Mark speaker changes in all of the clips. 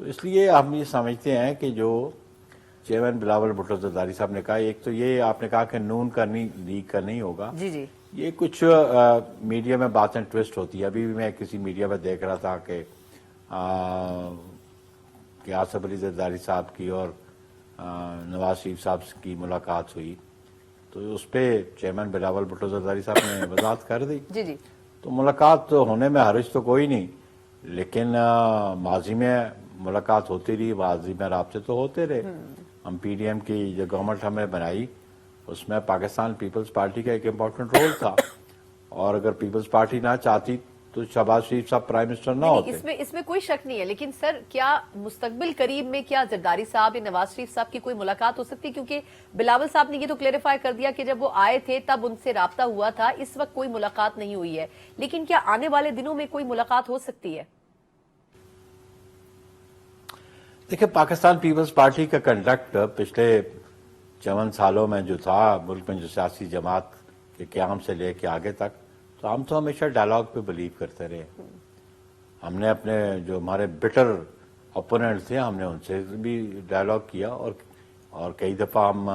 Speaker 1: تو اس لیے ہم یہ سمجھتے ہیں کہ جو چیئرمین بلاول بھٹو زرداری صاحب نے کہا، ایک تو یہ آپ نے کہا کہ نون کا لیگ کا نہیں ہوگا،
Speaker 2: جی جی
Speaker 1: یہ کچھ میڈیا میں باتیں ٹویسٹ ہوتی ہے. ابھی بھی میں کسی میڈیا میں دیکھ رہا تھا کہ آصف علی زرداری صاحب کی اور نواز شریف صاحب کی ملاقات ہوئی، تو اس پہ چیئرمین بلاول بھٹو زرداری صاحب نے وضاحت کر دی.
Speaker 2: جی جی
Speaker 1: تو ملاقات ہونے میں حرج تو کوئی نہیں، لیکن ماضی میں ملاقات ہوتی رہی، ماضی میں رابطے تو ہوتے رہے. ہم پی ڈی ایم کی جو گورنمنٹ ہم نے بنائی اس میں پاکستان پیپلز پارٹی کا ایک امپورٹنٹ رول تھا، اور اگر پیپلز پارٹی نہ چاہتی تو شہباز شریف صاحب پرائم منسٹر نہ ہوتے.
Speaker 2: اس میں کوئی شک نہیں ہے، لیکن سر کیا مستقبل قریب میں کیا زرداری صاحب یا نواز شریف صاحب کی کوئی ملاقات ہو سکتی ہے؟ کیونکہ بلاول صاحب نے یہ تو کلیریفائی کر دیا کہ جب وہ آئے تھے تب ان سے رابطہ ہوا تھا، اس وقت کوئی ملاقات نہیں ہوئی ہے، لیکن کیا آنے والے دنوں میں کوئی ملاقات ہو سکتی ہے؟
Speaker 1: دیکھیں، پاکستان پیپلز پارٹی کا کنڈکٹ پچھلے 54 سالوں میں جو تھا ملک میں، جو سیاسی جماعت کے قیام سے لے کے آگے تک، تو ہم تو ہمیشہ ڈائلاگ پہ بلیو کرتے رہے. ہم نے اپنے جو ہمارے بٹر اپوننٹ تھے ہم نے ان سے بھی ڈائلاگ کیا، اور کئی دفعہ ہم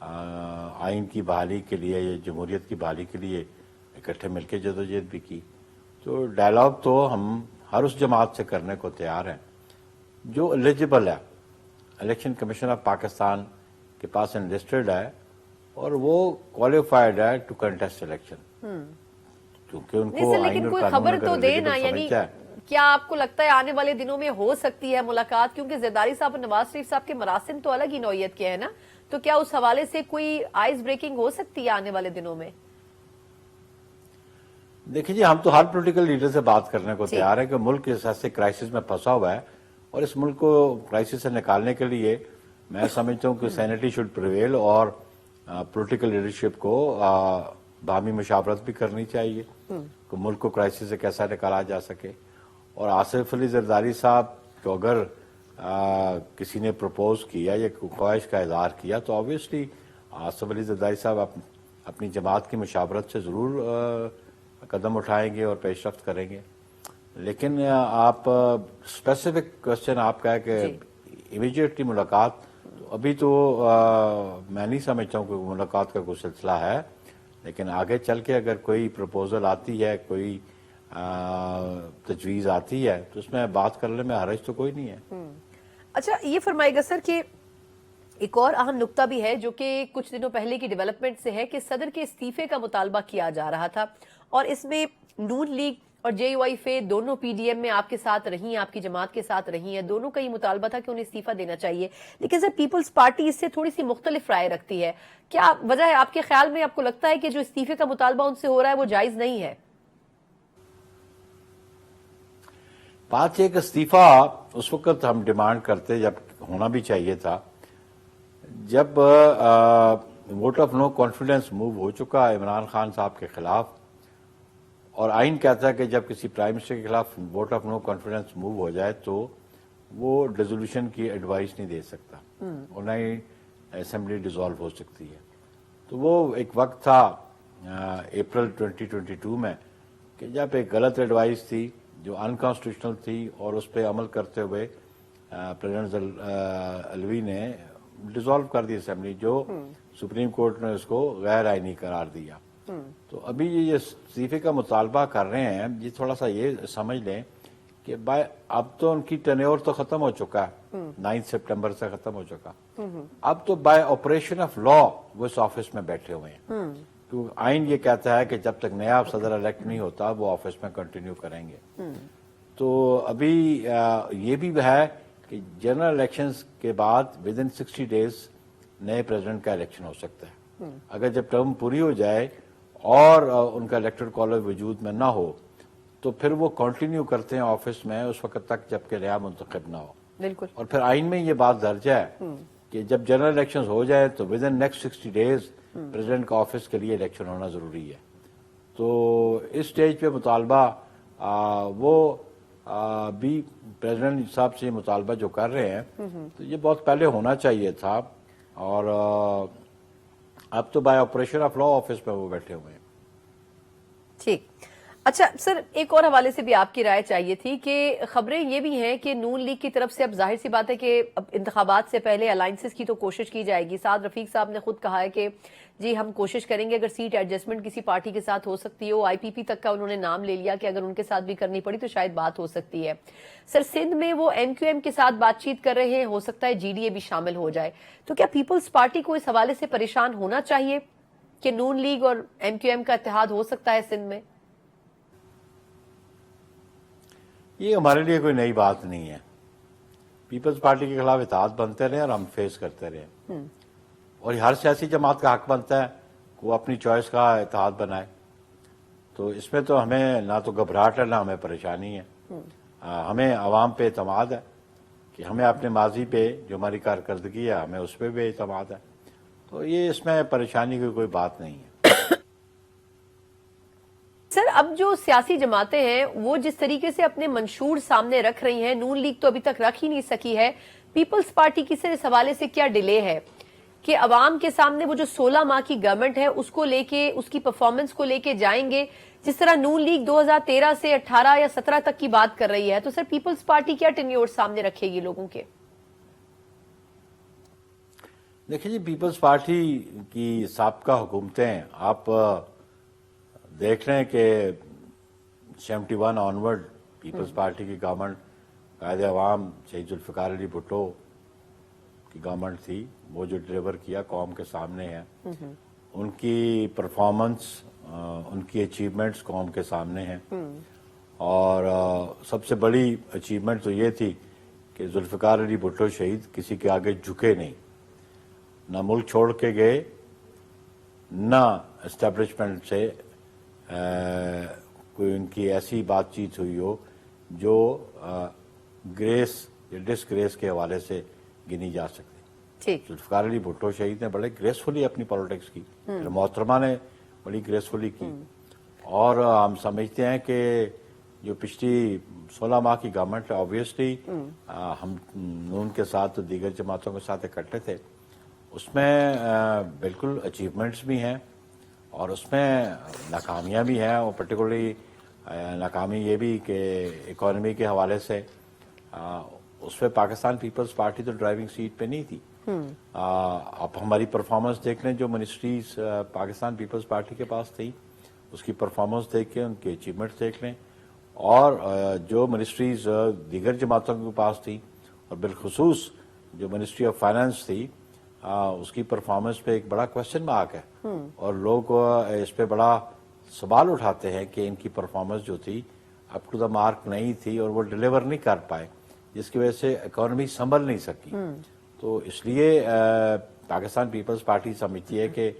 Speaker 1: آئین کی بحالی کے لیے یا جمہوریت کی بحالی کے لیے اکٹھے مل کے جدوجہد بھی کی. تو ڈائلاگ تو ہم ہر اس جماعت سے کرنے کو تیار ہیں جو ایلیجبل ہے. الیکشن کمیشن آف پاکستان کے پاس انلسٹڈ ہے اور وہ کوالیفائڈ ہے ٹو کنٹیسٹ الیکشن، کیونکہ ان کو آئین
Speaker 2: لیکن
Speaker 1: اور
Speaker 2: کوئی
Speaker 1: قانون
Speaker 2: خبر
Speaker 1: اگر
Speaker 2: تو دینا،
Speaker 1: eligible
Speaker 2: یعنی
Speaker 1: سمجھتا ہے.
Speaker 2: کیا آپ کو لگتا ہے آنے والے دنوں میں ہو سکتی ہے ملاقات؟ کیونکہ زرداری صاحب اور نواز شریف صاحب کے مراسم تو الگ ہی نوعیت کے ہیں نا، تو کیا اس حوالے سے کوئی آئس بریکنگ ہو سکتی ہے آنے والے دنوں میں؟
Speaker 1: دیکھیں جی، ہم تو ہر پولیٹیکل لیڈر سے بات کرنے کو تیار ہے کہ ملک اس ایسے کرائسس میں پھنسا ہوا ہے، اور اس ملک کو کرائسس سے نکالنے کے لیے میں سمجھتا ہوں کہ سینٹی شوڈ پریویل، اور پولیٹیکل لیڈرشپ کو باہمی مشاورت بھی کرنی چاہیے کہ ملک کو کرائسس سے کیسا نکالا جا سکے. اور آصف علی زرداری صاحب کو اگر کسی نے پروپوز کیا یا خواہش کا اظہار کیا تو آبویسلی آصف علی زرداری صاحب اپنی جماعت کی مشاورت سے ضرور قدم اٹھائیں گے اور پیش رفت کریں گے. لیکن آپ اسپیسیفک کوشچن آپ کا ہے کہ امیجیٹلی ملاقات، تو ابھی تو میں نہیں سمجھتا ہوں کہ ملاقات کا کوئی سلسلہ ہے، لیکن آگے چل کے اگر کوئی پروپوزل آتی ہے، کوئی تجویز آتی ہے تو اس میں بات کرنے میں حرج تو کوئی نہیں ہے.
Speaker 2: اچھا، یہ فرمائے گا سر کہ ایک اور اہم نقطہ بھی ہے جو کہ کچھ دنوں پہلے کی ڈیولپمنٹ سے ہے کہ صدر کے استعفے کا مطالبہ کیا جا رہا تھا، اور اس میں نون لیگ اور جے یو آئی فے دونوں پی ڈی ایم میں آپ کے ساتھ رہی ہیں، آپ کی جماعت کے ساتھ رہی ہیں، دونوں کا یہ مطالبہ تھا کہ انہیں استعفیٰ دینا چاہیے. لیکن سر پیپلز پارٹی اس سے تھوڑی سی مختلف رائے رکھتی ہے. کیا وجہ ہے آپ کے خیال میں؟ آپ کو لگتا ہے کہ جو استعفے کا مطالبہ ان سے ہو رہا ہے وہ جائز نہیں ہے؟
Speaker 1: بات یہ کہ استعفیٰ اس وقت ہم ڈیمانڈ کرتے جب ہونا بھی چاہیے تھا جب vote of no confidence move ہو چکا عمران خان صاحب کے خلاف، اور آئین کہتا ہے کہ جب کسی پرائم منسٹر کے خلاف vote of no confidence move ہو جائے تو وہ ڈیزولوشن کی ایڈوائس نہیں دے سکتا اور نہ ہی اسمبلی ڈیزالو ہو سکتی ہے. تو وہ ایک وقت تھا اپریل 2022 میں کہ جب ایک غلط ایڈوائس تھی جو انکانسٹیٹیوشنل تھی، اور اس پہ عمل کرتے ہوئے پریزیڈنٹ علوی نے ڈیزالو کر دی اسمبلی، جو سپریم کورٹ نے اس کو غیر آئینی قرار دیا. تو ابھی یہ استعفے کا مطالبہ کر رہے ہیں، یہ تھوڑا سا یہ سمجھ لیں کہ اب تو ان کی ٹینیور تو ختم ہو چکا ہے، 9 سپٹمبر سے ختم ہو چکا. اب تو بائی آپریشن آف لا وہ اس آفس میں بیٹھے ہوئے ہیں، تو آئین یہ کہتا ہے کہ جب تک نیا صدر الیکٹ نہیں ہوتا وہ آفس میں کنٹینیو کریں گے. تو ابھی یہ بھی ہے کہ جنرل الیکشنز کے بعد ود ان 60 days نئے پریزیڈنٹ کا الیکشن ہو سکتا ہے. اگر جب ٹرم پوری ہو جائے اور ان کا الیکٹڈ کالج وجود میں نہ ہو تو پھر وہ کنٹینیو کرتے ہیں آفس میں اس وقت تک جب کہ نیا منتخب نہ ہو.
Speaker 2: بالکل.
Speaker 1: اور پھر آئین میں یہ بات درج ہے کہ جب جنرل الیکشنز ہو جائے تو with in next 60 days president کا آفس کے لیے الیکشن ہونا ضروری ہے. تو اس سٹیج پہ مطالبہ وہ بھی پریزیڈنٹ صاحب سے مطالبہ جو کر رہے ہیں تو یہ بہت پہلے ہونا چاہیے تھا، اور اب تو by operation of law office پہ وہ بیٹھے ہوئے ہیں.
Speaker 2: ٹھیک. اچھا سر، ایک اور حوالے سے بھی آپ کی رائے چاہیے تھی کہ خبریں یہ بھی ہیں کہ نون لیگ کی طرف سے اب ظاہر سی بات ہے کہ اب انتخابات سے پہلے الائنسز کی تو کوشش کی جائے گی. سعد رفیق صاحب نے خود کہا ہے کہ جی ہم کوشش کریں گے اگر سیٹ ایڈجسٹمنٹ کسی پارٹی کے ساتھ ہو سکتی ہو. IPP تک کا انہوں نے نام لے لیا کہ اگر ان کے ساتھ بھی کرنی پڑی تو شاید بات ہو سکتی ہے. سر سندھ میں وہ MQM کے ساتھ بات چیت کر رہے ہیں، ہو سکتا ہے GDA بھی شامل ہو جائے. تو کیا پیپلز پارٹی کو اس حوالے سے پریشان ہونا چاہیے کہ نون لیگ اور MQM کا اتحاد ہو سکتا ہے سندھ میں؟
Speaker 1: یہ ہمارے لیے کوئی نئی بات نہیں ہے. پیپلز پارٹی کے خلاف اتحاد بنتے رہے اور ہم فیس کرتے رہے، اور ہر سیاسی جماعت کا حق بنتا ہے کہ وہ اپنی چوائس کا اتحاد بنائے. تو اس میں تو ہمیں نہ تو گھبراہٹ ہے نہ ہمیں پریشانی ہے. ہمیں عوام پہ اعتماد ہے کہ ہمیں اپنے ماضی پہ جو ہماری کارکردگی ہے ہمیں اس پہ بھی اعتماد ہے. تو یہ اس میں پریشانی کی کوئی بات نہیں ہے.
Speaker 2: سر اب جو سیاسی جماعتیں ہیں وہ جس طریقے سے اپنے منشور سامنے رکھ رہی ہیں، نون لیگ تو ابھی تک رکھ ہی نہیں سکی ہے. پیپلز پارٹی کی سر اس حوالے سے کیا ڈیلے ہے کہ عوام کے سامنے وہ جو 16 ماہ کی گورنمنٹ ہے اس کو لے کے، اس کی پرفارمنس کو لے کے جائیں گے جس طرح نون لیگ 2013 سے 18 یا 17 تک کی بات کر رہی ہے؟ تو سر پیپلز پارٹی کیا ٹینیور سامنے رکھے گی لوگوں کے؟
Speaker 1: دیکھیں جی، پیپلز پارٹی کی سابقہ حکومتیں آپ دیکھ رہے ہیں کہ 71 آنورڈ پیپلز پارٹی کی گورنمنٹ، قائد عوام شہید ذوالفقار علی بھٹو کی گورنمنٹ تھی. وہ جو ڈلیور کیا قوم کے سامنے ہے، ان کی پرفارمنس، ان کی اچیومنٹس قوم کے سامنے ہیں. اور سب سے بڑی اچیومنٹ تو یہ تھی کہ ذوالفقار علی بھٹو شہید کسی کے آگے جھکے نہیں، نہ ملک چھوڑ کے گئے، نہ اسٹیبلشمنٹ سے کوئی ان کی ایسی بات چیت ہوئی ہو جو گریس یا ڈس گریس کے حوالے سے گنی جا سکتی. ذوالفقار علی بھٹو شہید نے بڑے گریسفلی اپنی پالیٹکس کی، محترمہ نے بڑی گریسفلی کی. اور ہم سمجھتے ہیں کہ جو پچھلی 16 ماہ کی گورنمنٹ ہے، آبویسلی ہم نون کے ساتھ دیگر جماعتوں کے ساتھ اکٹھے تھے، اس میں بالکل اچیومنٹس بھی ہیں اور اس میں ناکامیاں بھی ہیں. اور پرٹیکولرلی ناکامی یہ بھی کہ اکانومی کے حوالے سے اس پہ پاکستان پیپلز پارٹی تو ڈرائیونگ سیٹ پہ نہیں تھی. آپ ہماری پرفارمنس دیکھ لیں، جو منسٹریز پاکستان پیپلز پارٹی کے پاس تھی اس کی پرفارمنس دیکھ کے ان کے اچیومنٹس دیکھ لیں، اور جو منسٹریز دیگر جماعتوں کے پاس تھی، اور بالخصوص جو منسٹری آف فائنانس تھی، اس کی پرفارمنس پہ ایک بڑا کوشچن مارک ہے. اور لوگ اس پہ بڑا سوال اٹھاتے ہیں کہ ان کی پرفارمنس جو تھی اپ ٹو دا مارک نہیں تھی اور وہ ڈیلیور نہیں کر پائے، جس کی وجہ سے اکانومی سنبھل نہیں سکی. تو اس لیے پاکستان پیپلز پارٹی سمجھتی ہے کہ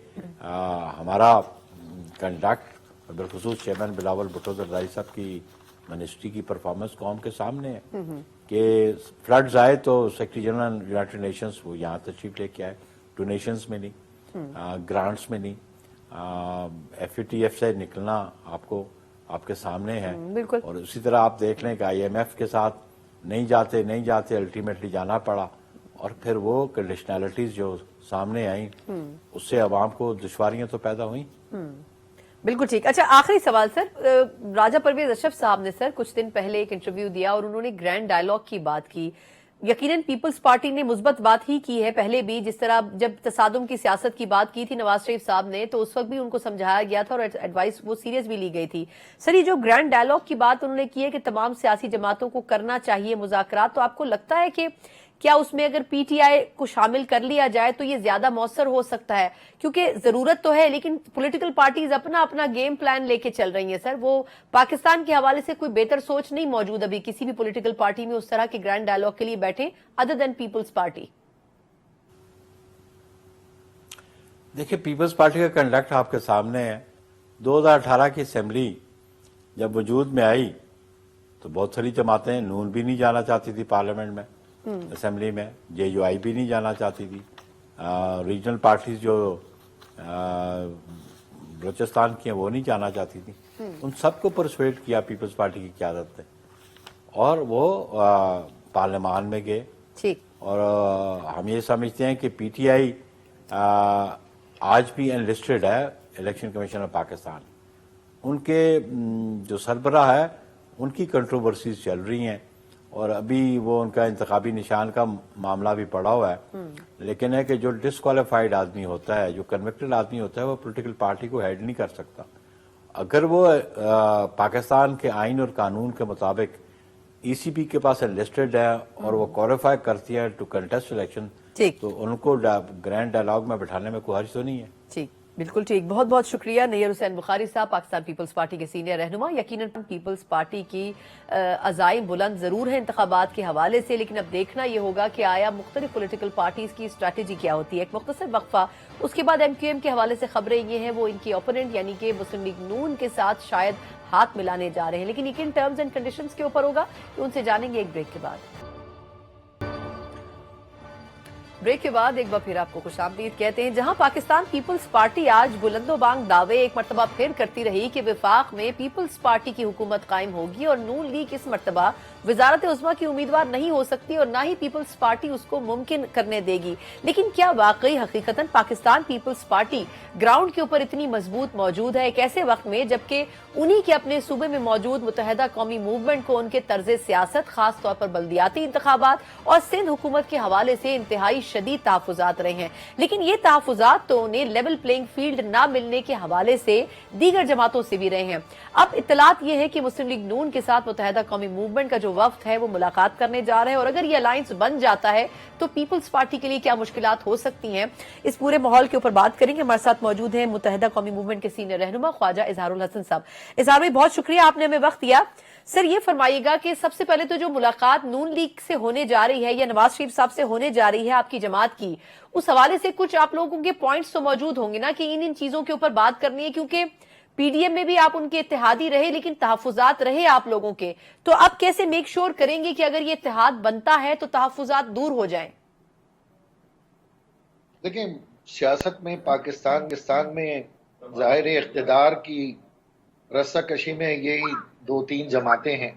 Speaker 1: ہمارا کنڈکٹ، بالخصوص چیئرمین بلاول بھٹو زرداری صاحب کی منسٹری کی پرفارمنس قوم کے سامنے ہے کہ فلڈز آئے تو سیکرٹری جنرل یونائٹڈ نیشنز وہ یہاں تشریف لے کے آئے، ڈونیشنز میں نہیں، گرانٹس میں نہیں. FATF سے نکلنا آپ کے سامنے ہے. اور اسی طرح آپ دیکھ لیں کہ IMF کے ساتھ نہیں جاتے الٹیمیٹلی جانا پڑا، اور پھر وہ کنڈیشنلٹیز جو سامنے آئیں اس سے عوام کو دشواریاں تو پیدا ہوئیں.
Speaker 2: بالکل ٹھیک. اچھا آخری سوال سر، راجہ پرویز اشرف صاحب نے سر کچھ دن پہلے ایک انٹرویو دیا اور انہوں نے گرینڈ ڈائیلاگ کی بات کی. یقیناً پیپلز پارٹی نے مثبت بات ہی کی ہے پہلے بھی، جس طرح جب تصادم کی سیاست کی بات کی تھی نواز شریف صاحب نے تو اس وقت بھی ان کو سمجھایا گیا تھا اور ایڈوائس وہ سیریس بھی لی گئی تھی. سر یہ جو گرینڈ ڈائیلاگ کی بات انہوں نے کی ہے کہ تمام سیاسی جماعتوں کو کرنا چاہیے مذاکرات، تو آپ کو لگتا ہے کہ کیا اس میں اگر PTI کو شامل کر لیا جائے تو یہ زیادہ مؤثر ہو سکتا ہے؟ کیونکہ ضرورت تو ہے لیکن پولیٹیکل پارٹیز اپنا گیم پلان لے کے چل رہی ہیں سر. وہ پاکستان کے حوالے سے کوئی بہتر سوچ نہیں موجود ابھی کسی بھی پولیٹیکل پارٹی میں اس طرح کے گرینڈ ڈائیلاگ کے لیے بیٹھے ادر دین پیپلز پارٹی.
Speaker 1: دیکھیں پیپلز پارٹی کا کنڈکٹ آپ کے سامنے ہے. 2018 کی اسمبلی جب وجود میں آئی تو بہت ساری جماعتیں، نون بھی نہیں جانا چاہتی تھی پارلیمنٹ میں، اسمبلی میں، JUI بھی نہیں جانا چاہتی تھی، ریجنل پارٹیز جو بلوچستان کی ہیں وہ نہیں جانا چاہتی تھی. ان سب کو پرسویٹ کیا پیپلز پارٹی کی قیادت نے، اور وہ پارلیمان میں گئے. اور ہم یہ سمجھتے ہیں کہ PTI، آج بھی انلسٹڈ ہے الیکشن کمیشن آف پاکستان. ان کے جو سربراہ ہے ان کی کنٹروورسیز چل رہی ہیں، اور ابھی وہ ان کا انتخابی نشان کا معاملہ بھی پڑا ہوا ہے، لیکن ہے کہ جو ڈسکوالیفائڈ آدمی ہوتا ہے، جو کنوکٹڈ آدمی ہوتا ہے، وہ پولیٹیکل پارٹی کو ہیڈ نہیں کر سکتا۔ اگر وہ پاکستان کے آئین اور قانون کے مطابق ای سی پی کے پاس انلسٹڈ ہے اور وہ کوالیفائی کرتی ہے ٹو کنٹیسٹ الیکشن،
Speaker 2: ٹھیک،
Speaker 1: تو ان کو گرینڈ ڈائلاگ میں بٹھانے میں کوئی حرج تو نہیں ہے۔
Speaker 2: ٹھیک، بالکل ٹھیک۔ بہت بہت شکریہ نیئر حسین بخاری صاحب، پاکستان پیپلز پارٹی کے سینئر رہنما۔ یقیناً پیپلز پارٹی کی عزائم بلند ضرور ہیں انتخابات کے حوالے سے، لیکن اب دیکھنا یہ ہوگا کہ آیا مختلف پولیٹیکل پارٹیز کی اسٹریٹجی کیا ہوتی ہے۔ ایک مختصر وقفہ، اس کے بعد ایم کیو ایم کے حوالے سے خبریں یہ ہیں وہ ان کی اوپوننٹ یعنی کہ مسلم لیگ نون کے ساتھ شاید ہاتھ ملانے جا رہے ہیں، لیکن یہ کن ٹرمز اینڈ کنڈیشنز کے اوپر ہوگا کہ ان سے جانیں گے ایک بریک کے بعد۔ بریک کے بعد ایک بار پھر آپ کو خوش آمدید کہتے ہیں۔ جہاں پاکستان پیپلز پارٹی آج بلند و بانگ دعوے ایک مرتبہ پھر کرتی رہی کہ وفاق میں پیپلز پارٹی کی حکومت قائم ہوگی اور نون لیگ اس مرتبہ وزارت عظمیٰ کی امیدوار نہیں ہو سکتی اور نہ ہی پیپلز پارٹی اس کو ممکن کرنے دے گی، لیکن کیا واقعی حقیقتاً پاکستان پیپلز پارٹی گراؤنڈ کے اوپر اتنی مضبوط موجود ہے ایک ایسے وقت میں جبکہ انہی کے اپنے صوبے میں موجود متحدہ قومی موومنٹ کو ان کے طرز سیاست، خاص طور پر بلدیاتی انتخابات اور سندھ حکومت کے حوالے سے انتہائی شدید تحفظات رہے ہیں، لیکن یہ تحفظات تو انہیں لیول پلینگ فیلڈ نہ ملنے کے حوالے سے دیگر جماعتوں سے بھی رہے ہیں۔ اب اطلاعات یہ ہے کہ مسلم لیگ نون کے ساتھ متحدہ قومی موومنٹ کا جو وفد ہے وہ ملاقات کرنے جا رہے ہیں، اور اگر یہ الائنس بن جاتا ہے تو پیپلز پارٹی کے لیے کیا مشکلات ہو سکتی ہیں، اس پورے ماحول کے اوپر بات کریں گے۔ ہمارے ساتھ موجود ہیں متحدہ قومی موومنٹ کے سینئر رہنما خواجہ اظہار الحسن صاحب۔ اظہار بھائی بہت شکریہ، آپ نے ہمیں وقت دیا۔ سر یہ فرمائیے گا کہ سب سے پہلے تو جو ملاقات نون لیگ سے ہونے جا رہی ہے یا نواز شریف صاحب سے ہونے جا رہی ہے آپ کی جماعت کی، اس حوالے سے کچھ آپ لوگوں کے پوائنٹس تو موجود ہوں گے نا کہ ان چیزوں کے اوپر بات کرنی ہے، کیونکہ پی ڈی ایم میں بھی آپ ان کے اتحادی رہے لیکن تحفظات رہے آپ لوگوں کے، تو آپ کیسے میک شور کریں گے کہ اگر یہ اتحاد بنتا ہے تو تحفظات دور ہو جائیں؟
Speaker 3: دیکھیں، سیاست میں پاکستان میں ظاہر اقتدار کی رسہ کشی میں یہی دو تین جماعتیں ہیں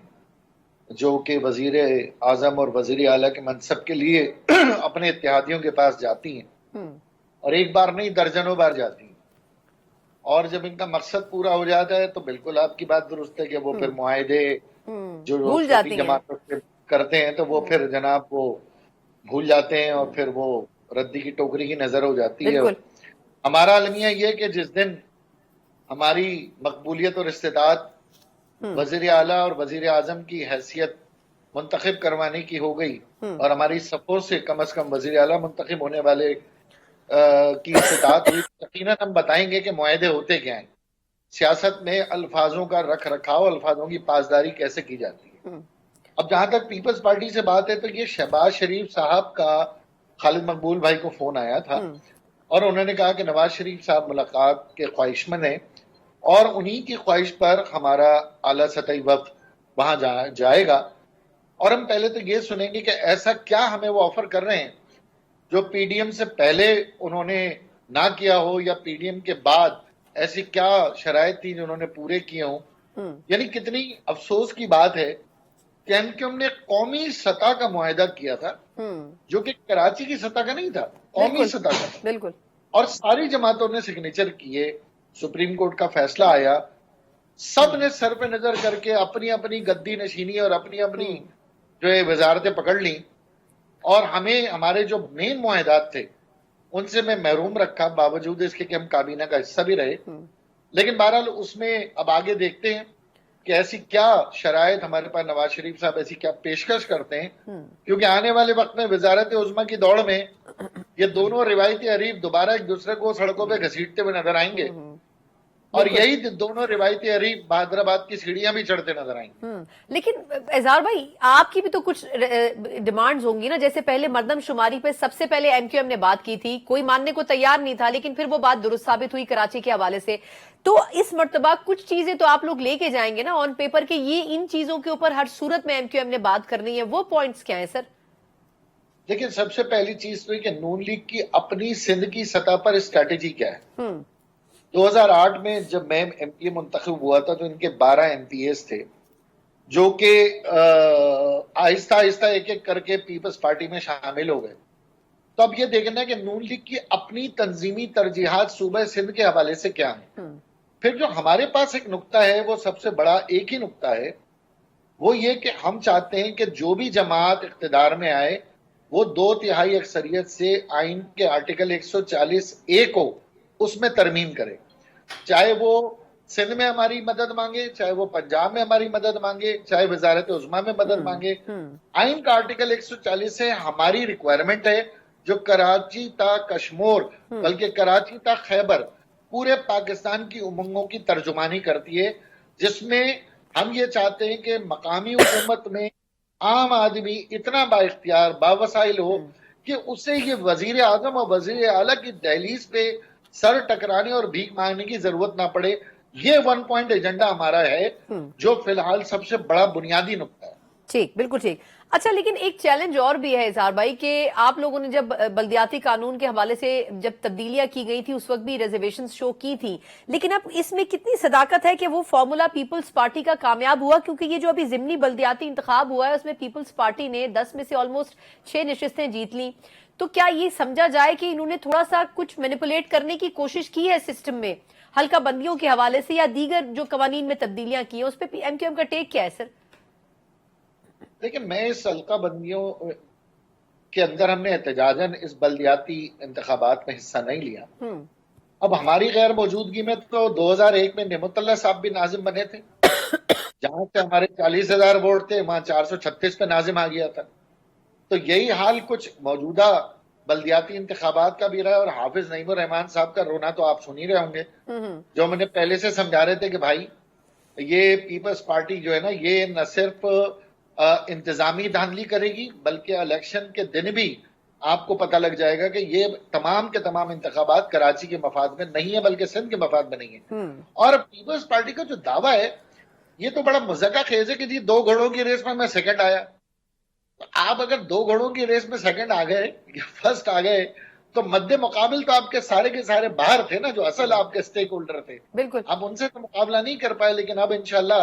Speaker 3: جو کہ وزیر اعظم اور وزیر اعلیٰ کے منصب کے لیے اپنے اتحادیوں کے پاس جاتی ہیں، اور ایک بار نہیں درجنوں بار جاتی ہیں، اور جب ان کا مقصد پورا ہو جاتا ہے تو بالکل آپ کی بات درست ہے کہ وہ پھر معاہدے جو
Speaker 2: بھول جاتی ہیں
Speaker 3: جماعتوں سے کرتے ہیں تو وہ پھر جناب وہ بھول جاتے ہیں اور پھر وہ ردی کی ٹوکری کی نظر ہو جاتی ہے۔
Speaker 2: بالکل
Speaker 3: ہمارا المیہ یہ کہ جس دن ہماری مقبولیت اور استطاعت وزیر اعلیٰ اور وزیر اعظم کی حیثیت منتخب کروانے کی ہو گئی اور ہماری صفوں سے کم از کم وزیر اعلیٰ منتخب ہونے والے کی استطاعت ہوئی، یقیناً ہم بتائیں گے کہ معاہدے ہوتے کیا ہیں، سیاست میں الفاظوں کا رکھ رکھاؤ، الفاظوں کی پاسداری کیسے کی جاتی ہے۔ اب جہاں تک پیپلز پارٹی سے بات ہے تو یہ شہباز شریف صاحب کا خالد مقبول بھائی کو فون آیا تھا اور انہوں نے کہا کہ نواز شریف صاحب ملاقات کے خواہشمند ہیں اور انہی کی خواہش پر ہمارا اعلیٰ سطحی وفد وہاں جائے گا، اور ہم پہلے تو یہ سنیں گے کہ ایسا کیا ہمیں وہ آفر کر رہے ہیں جو پی ڈی ایم سے پہلے انہوں نے نہ کیا ہو یا پی ڈی ایم کے بعد ایسی کیا شرائط تھی جو انہوں نے پورے کیے ہوں۔ یعنی کتنی افسوس کی بات ہے کہ ایم کیو ایم نے قومی سطح کا معاہدہ کیا تھا جو کہ کراچی کی سطح کا نہیں تھا، قومی سطح کا تھا،
Speaker 2: بالکل، اور
Speaker 3: ساری جماعتوں نے سگنیچر کیے، سپریم کورٹ کا فیصلہ آیا، سب نے سر پہ نظر کر کے اپنی اپنی گدی نشینی اور اپنی اپنی جو ہے وزارتیں پکڑ لیں، اور ہمیں ہمارے جو مین معاہدات تھے ان سے میں محروم رکھا، باوجود اس کے کہ ہم کابینہ کا حصہ بھی رہے۔ لیکن بہرحال اس میں اب آگے دیکھتے ہیں کہ ایسی کیا شرائط ہمارے پاس نواز شریف صاحب ایسی کیا پیشکش کرتے ہیں، کیونکہ آنے والے وقت میں وزارت عظمیٰ کی دوڑ میں یہ دونوں روایتی حریف دوبارہ ایک دوسرے کو سڑکوں پہ گھسیٹتے ہوئے نظر آئیں گے، اور یہی دونوں روایتی حریف بہادرآباد کی سیڑھیاں بھی چڑھتے نظر آئیں گے۔
Speaker 2: لیکن اظہار بھائی آپ کی بھی تو کچھ ڈیمانڈز ہوں گی نا، جیسے پہلے مردم شماری پہ سب سے پہلے ایم کیو ایم نے بات کی تھی، کوئی ماننے کو تیار نہیں تھا، لیکن پھر وہ بات درست ثابت ہوئی کراچی کے حوالے سے، تو اس مرتبہ کچھ چیزیں تو آپ لوگ لے کے جائیں گے نا آن پیپر کہ یہ ان چیزوں کے اوپر ہر صورت میں ایم کیو ایم نے بات کرنی ہے، وہ پوائنٹس کیا ہیں سر؟
Speaker 3: دیکھیں، سب سے پہلی چیز تو یہ کہ نون لیگ کی اپنی سندھ کی سطح پر اسٹریٹجی کیا ہے۔ 2008 میں جب میں ایم پی اے منتخب ہوا تھا تو ان کے 12 ایم پی ایز تھے جو کہ آہستہ آہستہ ایک ایک کر کے پیپلز پارٹی میں شامل ہو گئے۔ تو اب یہ دیکھنا ہے کہ نون لیگ کی اپنی تنظیمی ترجیحات صوبہ سندھ کے حوالے سے کیا ہیں۔ پھر جو ہمارے پاس ایک نقطہ ہے وہ سب سے بڑا ایک ہی نقطہ ہے، وہ یہ کہ ہم چاہتے ہیں کہ جو بھی جماعت اقتدار میں آئے وہ 2/3 اکثریت سے آئین کے آرٹیکل 140A کو اس میں ترمیم کرے، چاہے وہ سندھ میں ہماری مدد مانگے، چاہے وہ پنجاب میں ہماری مدد مانگے، چاہے وزارت عظمیٰ میں مدد مانگے۔ آئین کا آرٹیکل 140 سے ہماری ریکوائرمنٹ ہے جو کراچی تا کشمور بلکہ کراچی تا خیبر پورے پاکستان کی امنگوں کی ترجمانی کرتی ہے، جس میں ہم یہ چاہتے ہیں کہ مقامی حکومت میں عام آدمی اتنا با اختیار باوسائل ہو کہ اسے یہ وزیر اعظم اور وزیر اعلیٰ کی دہلیز پہ سر ٹکرانے اور بھیک مانگنے کی ضرورت نہ پڑے۔ یہ 1 پوائنٹ ایجنڈا ہمارا ہے جو فی الحال سب سے بڑا بنیادی نقطہ ہے۔
Speaker 2: ٹھیک، بالکل ٹھیک۔ اچھا، لیکن ایک چیلنج اور بھی ہے اظہار بھائی کہ آپ لوگوں نے جب بلدیاتی قانون کے حوالے سے جب تبدیلیاں کی گئی تھی اس وقت بھی ریزرویشنز شو کی تھی، لیکن اب اس میں کتنی صداقت ہے کہ وہ فارمولا پیپلز پارٹی کا کامیاب ہوا؟ کیونکہ یہ جو ابھی ضمنی بلدیاتی انتخاب ہوا ہے اس میں پیپلز پارٹی نے 10 میں سے آلموسٹ 6 نشستیں جیت لیں، تو کیا یہ سمجھا جائے کہ انہوں نے تھوڑا سا کچھ مینیپولیٹ کرنے کی کوشش کی ہے سسٹم میں حلقہ بندیوں کے حوالے سے، یا دیگر جو قوانین میں تبدیلیاں کی ہیں اس پہ ایم کیو ایم کا ٹیک کیا ہے سر؟
Speaker 3: لیکن میں اس حلقہ بندیوں کے اندر ہم نے احتجاجاً اس بلدیاتی انتخابات میں حصہ نہیں لیا۔ اب ہماری غیر موجودگی میں تو 2001 میں نعمت اللہ صاحب بھی ناظم بنے تھے، جہاں سے ہمارے 40,000 ووٹ تھے وہاں 436 پہ ناظم آ گیا تھا۔ تو یہی حال کچھ موجودہ بلدیاتی انتخابات کا بھی رہا ہے، اور حافظ نعیم الرحمان صاحب کا رونا تو آپ سن ہی رہے ہوں گے، جو میں نے پہلے سے سمجھا رہے تھے کہ بھائی یہ پیپلز پارٹی جو ہے نا یہ نہ صرف انتظامی دھاندلی کرے گی بلکہ الیکشن کے دن بھی آپ کو پتہ لگ جائے گا کہ یہ تمام کے تمام انتخابات کراچی کے مفاد میں نہیں ہے بلکہ سندھ کے مفاد میں نہیں ہے۔ اور پیپلز پارٹی کا جو دعویٰ ہے یہ تو بڑا مذاق خیز ہے کہ جی 2 گھوڑوں کی ریس میں سیکنڈ آیا۔ آپ اگر 2 گھوڑوں کی ریس میں سیکنڈ آ گئے یا فرسٹ آ گئے تو مد مقابل تو آپ کے سارے باہر تھے نا، جو اصل آپ کے سٹیک ہولڈر تھے،
Speaker 2: بالکل
Speaker 3: اب ان سے تو مقابلہ نہیں کر پائے۔ لیکن اب انشاءاللہ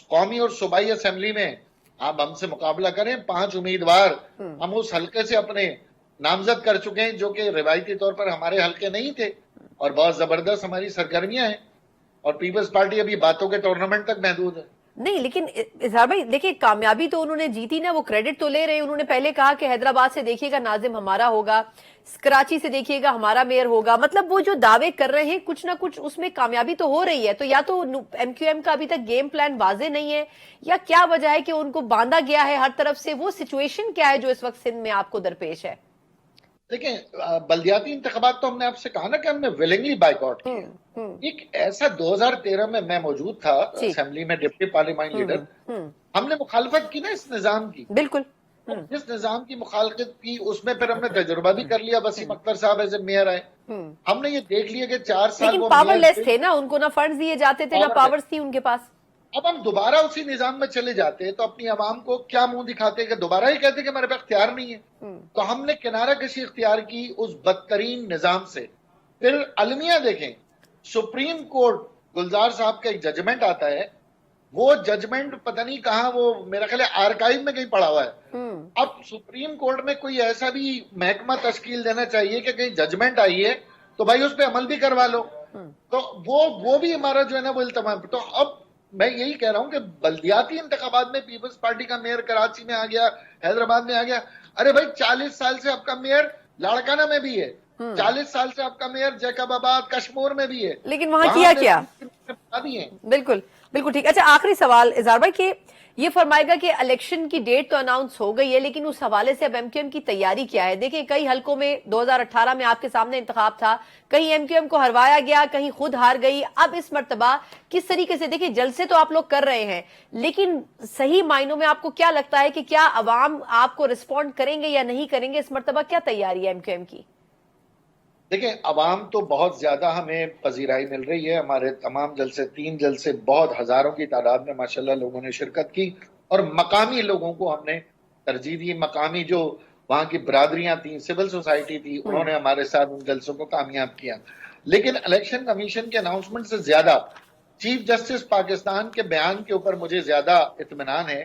Speaker 3: قومی اور صوبائی اسمبلی میں آپ ہم سے مقابلہ کریں۔ 5 امیدوار ہم اس حلقے سے اپنے نامزد کر چکے ہیں جو کہ روایتی طور پر ہمارے حلقے نہیں تھے، اور بہت زبردست ہماری سرگرمیاں ہیں، اور پیپلز پارٹی ابھی باتوں کے ٹورنامنٹ تک محدود ہے۔
Speaker 2: نہیں، لیکن اظہار بھائی دیکھیں کامیابی تو انہوں نے جیتی نا، وہ کریڈٹ تو لے رہے ہیں۔ انہوں نے پہلے کہا کہ حیدرآباد سے دیکھیے گا ناظم ہمارا ہوگا، کراچی سے دیکھیے گا ہمارا میئر ہوگا، مطلب وہ جو دعوے کر رہے ہیں کچھ نہ کچھ اس میں کامیابی تو ہو رہی ہے۔ تو یا تو ایم کیو ایم کا ابھی تک گیم پلان واضح نہیں ہے، یا کیا وجہ ہے کہ ان کو باندھا گیا ہے ہر طرف سے؟ وہ سچویشن کیا ہے جو اس وقت سندھ میں آپ کو درپیش ہے؟
Speaker 3: دیکھیں بلدیاتی انتخابات تو ہم نے آپ سے کہا نا کہ ہم نے ویلنگلی بائک آؤٹ کیا۔ ایک ایسا 2013 میں موجود تھا اسمبلی میں ڈپٹی پارلیمانی لیڈر، ہم نے مخالفت کی نا اس نظام کی،
Speaker 2: بالکل
Speaker 3: جس نظام کی مخالفت کی اس میں پھر ہم نے تجربہ بھی کر لیا۔ وسیم اختر صاحب ایز اے میئر آئے، ہم نے یہ دیکھ لیا کہ 4 سال
Speaker 2: لیکن
Speaker 3: وہ
Speaker 2: پاور
Speaker 3: میئر
Speaker 2: لیس تھے نا، ان کو نہ فنڈز دیے جاتے تھے نہ پاورز تھی ان کے پاس۔
Speaker 3: اب ہم دوبارہ اسی نظام میں چلے جاتے تو اپنی عوام کو کیا منہ دکھاتے کہ دوبارہ ہی کہتے کہ ہمارے پاس اختیار نہیں ہے۔ تو ہم نے کنارہ کشی اختیار کی اس بدترین نظام سے۔ پھر المیہ دیکھیں، سپریم کورٹ گلزار صاحب کا ایک ججمنٹ آتا ہے، وہ ججمنٹ پتہ نہیں کہاں، وہ میرا خیال ہے آرکائیو میں کہیں پڑا ہوا ہے۔ اب سپریم کورٹ میں کوئی ایسا بھی محکمہ تشکیل دینا چاہیے کہ کہیں ججمنٹ آئی ہے تو بھائی اس پہ عمل بھی کروا لو۔ تو وہ بھی ہمارا جو ہے نا وہ التمام۔ تو اب میں یہی کہہ رہا ہوں کہ بلدیاتی انتخابات میں پیپلز پارٹی کا میئر کراچی میں آ گیا، حیدرآباد میں آ گیا۔ ارے بھائی 40 سال سے آپ کا میئر لاڑکانہ میں بھی ہے، 40 سال سے آپ کا میئر جیکب آباد کشمور میں بھی ہے،
Speaker 2: لیکن وہاں کیا کیا؟ بالکل بالکل ٹھیک۔ اچھا آخری سوال اظہار بھائی کہ یہ فرمائے گا کہ الیکشن کی ڈیٹ تو اناؤنس ہو گئی ہے، لیکن اس حوالے سے اب ایم کیو ایم کی تیاری کیا ہے؟ دیکھیں کئی حلقوں میں 2018 میں آپ کے سامنے انتخاب تھا، کہیں ایم کیو ایم کو ہروایا گیا، کہیں خود ہار گئی۔ اب اس مرتبہ کس طریقے سے؟ دیکھیں جلسے تو آپ لوگ کر رہے ہیں، لیکن صحیح معنوں میں آپ کو کیا لگتا ہے کہ کیا عوام آپ کو رسپونڈ کریں گے یا نہیں کریں گے؟ اس مرتبہ کیا تیاری ہے ایم کیو ایم کی؟
Speaker 3: دیکھیں عوام تو بہت زیادہ ہمیں پذیرائی مل رہی ہے۔ ہمارے تمام جلسے، 3 جلسے، بہت ہزاروں کی تعداد میں ماشاءاللہ لوگوں نے شرکت کی، اور مقامی لوگوں کو ہم نے ترجیح دی۔ مقامی جو وہاں کی برادریاں تھیں، سول سوسائٹی تھی، انہوں نے ہمارے ساتھ ان جلسوں کو کامیاب کیا۔ لیکن الیکشن کمیشن کے اناؤنسمنٹ سے زیادہ چیف جسٹس پاکستان کے بیان کے اوپر مجھے زیادہ اطمینان ہے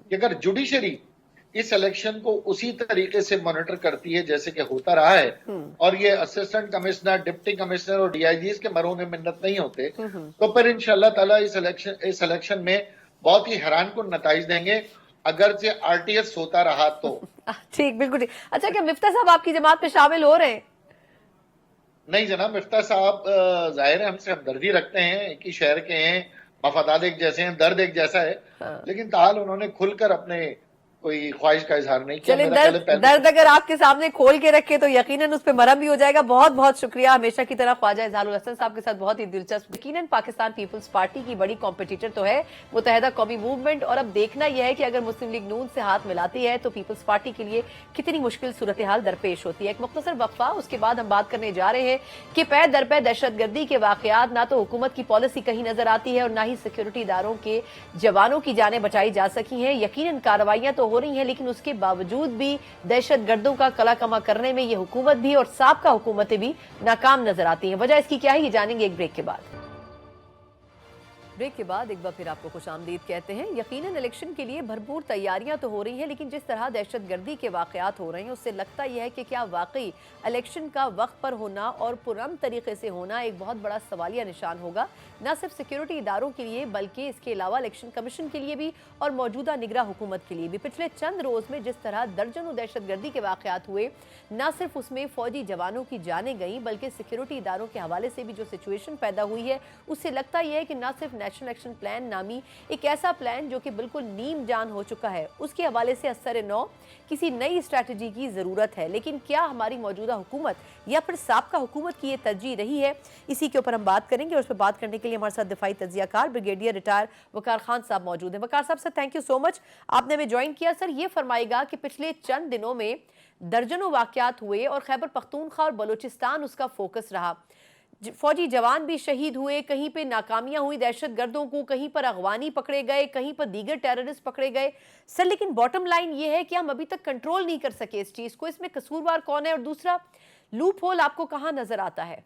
Speaker 3: کہ اگر جوڈیشری اس الیکشن کو اسی طریقے سے مانیٹر کرتی ہے جیسے کہ ہوتا رہا ہے, اور یہ اسسٹنٹ کمشنر, ڈپٹی کمشنر اور ڈی آئی جیز کے مرہون منت نہیں ہوتے, تو پھر انشاءاللہ تعالی اس الیکشن میں بہت ہی حیران کن نتائج دیں گے, اگرچہ آر ٹی ایس ہوتا رہا تو.
Speaker 2: ٹھیک, بالکل ٹھیک. اچھا, کیا مفتاح صاحب آپ کی جماعت میں شامل ہو رہے ہیں؟
Speaker 3: نہیں جناب, مفتاح صاحب ظاہر ہے ہم سے ہمدردی رکھتے ہیں, ایک ہی شہر کے ہیں, مفادات ایک جیسے ہیں, درد ایک جیسا ہے, لیکن تاحال انہوں نے کھل کر اپنے کوئی خواہش کا اظہار نہیں کیا.
Speaker 2: چلیں,
Speaker 3: میرا خیال ہے
Speaker 2: درد اگر آپ کے سامنے کھول کے رکھے تو یقیناً اس پہ مرہم بھی ہو جائے گا. بہت بہت شکریہ. ہمیشہ کی طرح خواجہ اظہار الحسن صاحب کے ساتھ بہت ہی دلچسپ. یقیناً پاکستان پیپلز پارٹی کی بڑی کمپٹیٹر تو ہے متحدہ قومی موومنٹ, اور اب دیکھنا یہ ہے کہ اگر مسلم لیگ نون سے ہاتھ ملاتی ہے تو پیپلز پارٹی کے لیے کتنی مشکل صورتحال درپیش ہوتی ہے. ایک مختصر وقفہ, اس کے بعد ہم بات کرنے جا رہے ہیں کہ پے در پے دہشت گردی کے واقعات, نہ تو حکومت کی پالیسی کہیں نظر آتی ہے اور نہ ہی سیکیورٹی اداروں کے جوانوں کی جانیں بچائی جا سکی ہیں. یقیناً کارروائیاں تو ہو رہی ہیں, لیکن اس کے باوجود بھی دہشت گردوں کا کلا کما کرنے میں یہ حکومت بھی اور سابقہ حکومتیں بھی ناکام نظر آتی ہیں. وجہ اس کی کیا ہے, یہ جانیں گے ایک بریک کے بعد. بریک کے بعد ایک بار پھر آپ کو خوش آمدید کہتے ہیں. یقیناً الیکشن کے لیے بھرپور تیاریاں تو ہو رہی ہیں, لیکن جس طرح دہشت گردی کے واقعات ہو رہے ہیں اس سے لگتا یہ ہے کہ کیا واقعی الیکشن کا وقت پر ہونا اور پرامن طریقے سے ہونا ایک بہت بڑا سوالیہ نشان ہوگا, نہ صرف سیکیورٹی اداروں کے لیے بلکہ اس کے علاوہ الیکشن کمیشن کے لیے بھی اور موجودہ نگراں حکومت کے لیے بھی. پچھلے چند روز میں جس طرح درجنوں دہشت گردی کے واقعات ہوئے, نہ صرف اس میں فوجی جوانوں کی جانیں گئیں بلکہ سیکیورٹی اداروں کے حوالے سے بھی جو سچویشن پیدا ہوئی ہے, اس سے لگتا یہ ہے کہ نہ صرف نیشنل ایکشن پلان نامی ایک ایسا پلان جو کہ بالکل نیم جان ہو چکا ہے, اس کے حوالے سے اثر نو کسی نئی اسٹریٹجی کی ضرورت ہے. لیکن کیا ہماری موجودہ حکومت یا پھر سابقہ حکومت کی یہ ترجیح رہی ہے؟ اسی کے اوپر ہم بات کریں گے, اور اس پہ بات کرنے کے لیے ہمارے ساتھ دفاعی تجزیہ کار بریگیڈیئر ریٹائر وقار خان صاحب موجود ہیں. وقار صاحب, سر تھینک یو سو مچ, آپ نے ہمیں جوائن کیا. سر یہ فرمائے گا کہ پچھلے چند دنوں میں درجنوں واقعات ہوئے اور خیبر پختونخوا اور بلوچستان اس کا فوکس رہا. فوجی جوان بھی شہید ہوئے, کہیں پہ ناکامیاں ہوئی دہشت گردوں کو, کہیں پر اغوانی پکڑے گئے, کہیں پر دیگر ٹیررسٹ پکڑے گئے. سر لیکن باٹم لائن یہ ہے کہ ہم ابھی تک کنٹرول نہیں کر سکے اس چیز کو. اس میں قصوروار کون ہے, اور دوسرا لوپ ہول آپ کو کہاں نظر آتا ہے؟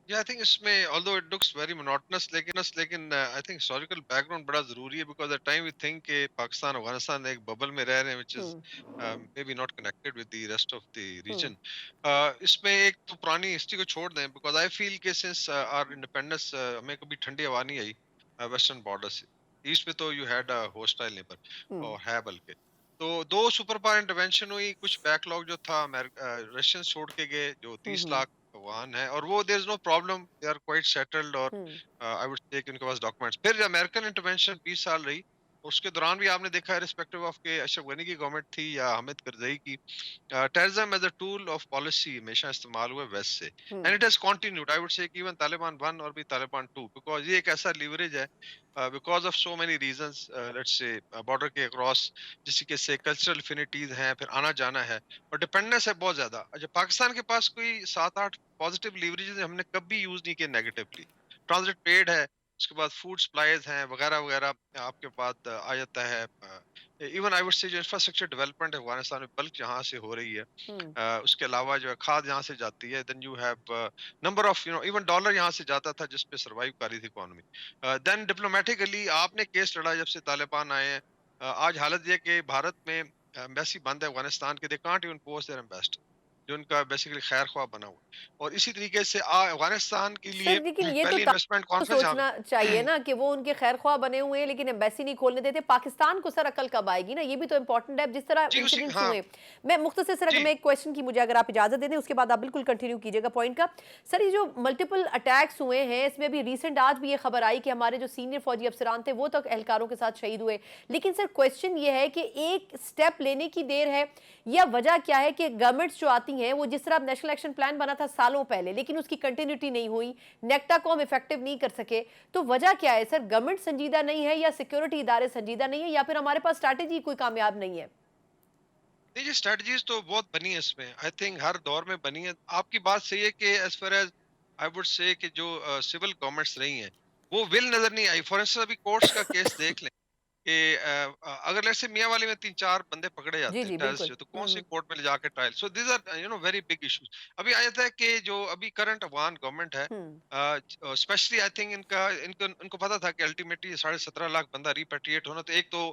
Speaker 4: Yeah, I think اس میں although it looks very monotonous لیکن I think historical background بڑا ضروری ہے, because at time we think کہ پاکستان افغانستان ایک ببل میں رہ رہے ہیں which is maybe not connected with the rest of the region. اس میں ایک تو پرانی ہسٹری کو چھوڑ دیں, because I feel کہ since our independence ہمیں کبھی ٹھنڈی ہوا نہیں آئی ویسٹرن بارڈر سے. ایسٹ میں تو you had a hostile neighbor اور ہے بلکہ, تو دو سپر پاور انٹرونشن ہوئی, کچھ بیک لاگ جو تھا رشینز چھوڑ کے گئے جو 30 لاکھ افغان ہے, اور وہ there is no problem, they are quite settled, اور I would say کہ ان کے پاس ڈاکومنٹس. پھر امریکن انٹرونشن 20 سال رہی, اس کے دوران بھی آپ نے دیکھا ہے ریسپیکٹو آف کہ اشرف غنی کی گورنمنٹ تھی یا حامد کرزئی کی, terrorism is a tool of policy ہمیشہ استعمال ہوئے ویسٹ سے, and it has continued. I would say کہ ایون طالبان 1 اور بھی طالبان 2, بیکاز یہ ایک ایسا لیوریج ہے because of so many reasons, let's say border کے اکراس جس کے سے کلچرل افینیٹیز ہیں, پھر آنا جانا ہے, اور ڈپینڈنس ہے بہت زیادہ. اچھا, پاکستان کے پاس کوئی 7-8 پازیٹیو لیوریجز ہم نے کبھی یوز نہیں کیے نیگیٹولی. ٹرانزٹ پیڈ ہے, اس کے بعد فوڈ سپلائیز ہیں وغیرہ وغیرہ آپ کے پاس آ جاتا ہے. ایون آئی وڈ سے جو انفراسٹرکچر ڈیولپمنٹ ہے افغانستان میں بلک یہاں سے ہو رہی ہے, اس کے علاوہ جو ہے کھاد یہاں سے جاتی ہے, then you have number of even dollar یہاں سے جاتا تھا جس پہ سروائیو کر رہی تھی اکانومی. دین ڈپلومیٹیکلی آپ نے کیس لڑا جب سے طالبان آئے ہیں. آج حالت یہ کہ بھارت میں ایمبیسی بند ہے افغانستان کے, they can't even post their ambassador جو ان کا بیسیکلی خیر خواہ بنا ہوا. اور اسی طریقے سے افغانستان کے لیے
Speaker 2: لیکن یہ
Speaker 4: پہلی انویسٹمنٹ
Speaker 2: تو
Speaker 4: کانفرنس
Speaker 2: سوچنا چاہیے نا کہ وہ ان کے خیر خواہ بنے ہوئے ہیں لیکن ایمبیسی نہیں کھولنے دیتے. پاکستان کو سر عقل کب آئے گی نا, یہ بھی تو امپورٹنٹ ہے. جس طرح
Speaker 4: جی
Speaker 2: انسیڈنٹس
Speaker 4: ہاں
Speaker 2: ہوئے, میں مختصر سر اگر میں ایک کویشچن کی مجھے اگر آپ اجازت دے دیں, اس کے بعد آپ بالکل کنٹینیو کیجئے گا پوائنٹ کا. سر یہ جو ملٹیپل اٹیکس ہوئے ہیں, اس میں بھی ریسنٹ آج بھی یہ خبر آئی کہ ہمارے جو سینئر فوجی افسران تھے وہ تک اہلکاروں کے ساتھ شہید ہوئے. لیکن سر کویشچن یہ ہے کہ ایک سٹیپ لینے کی دیر ہے یا وجہ کیا ہے کہ گورنمنٹس جو آتی ہیں وہ جس طرح نیشنل ایکشن پلان بنا تھا سالوں پہلے لیکن اس کی کنٹینیوٹی نہیں ہوئی, نیکٹا کو ہم افیکٹو نہیں کر سکے, تو وجہ کیا ہے سر؟ گورنمنٹ سنجیدہ نہیں ہے یا سیکیورٹی ادارے سنجیدہ نہیں ہے یا پھر ہمارے پاس اسٹریٹجی کوئی کامیاب نہیں ہے؟
Speaker 4: دیکھیے اسٹریٹجیز تو بہت بنی ہے اس میں, آئی تھنک ہر دور میں بنی ہے. آپ کی بات صحیح ہے کہ as far as I would say کہ جو سول گورنمنٹس رہی ہیں وہ ول نظر نہیں آئی. فار انسٹنس ابھی کورٹس کا کیس دیکھ لیں کہ اگر لیٹس میاں والی میں 3-4 بندے پکڑے
Speaker 2: جی
Speaker 4: جاتے ہیں
Speaker 2: جی
Speaker 4: ٹیررسٹ
Speaker 2: بالکل.
Speaker 4: جو, تو کون سی کورٹ میں لے جا کے trial. So these are very big issues. ابھی آ جاتا ہے کہ جو ابھی کرنٹ افغان گورنمنٹ ہے اسپیشلی آئی تھنک ان کو پتا تھا کہ الٹیمیٹلی 17.5 لاکھ بندہ ریپیٹریٹ ہونا, تو ایک تو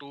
Speaker 4: 2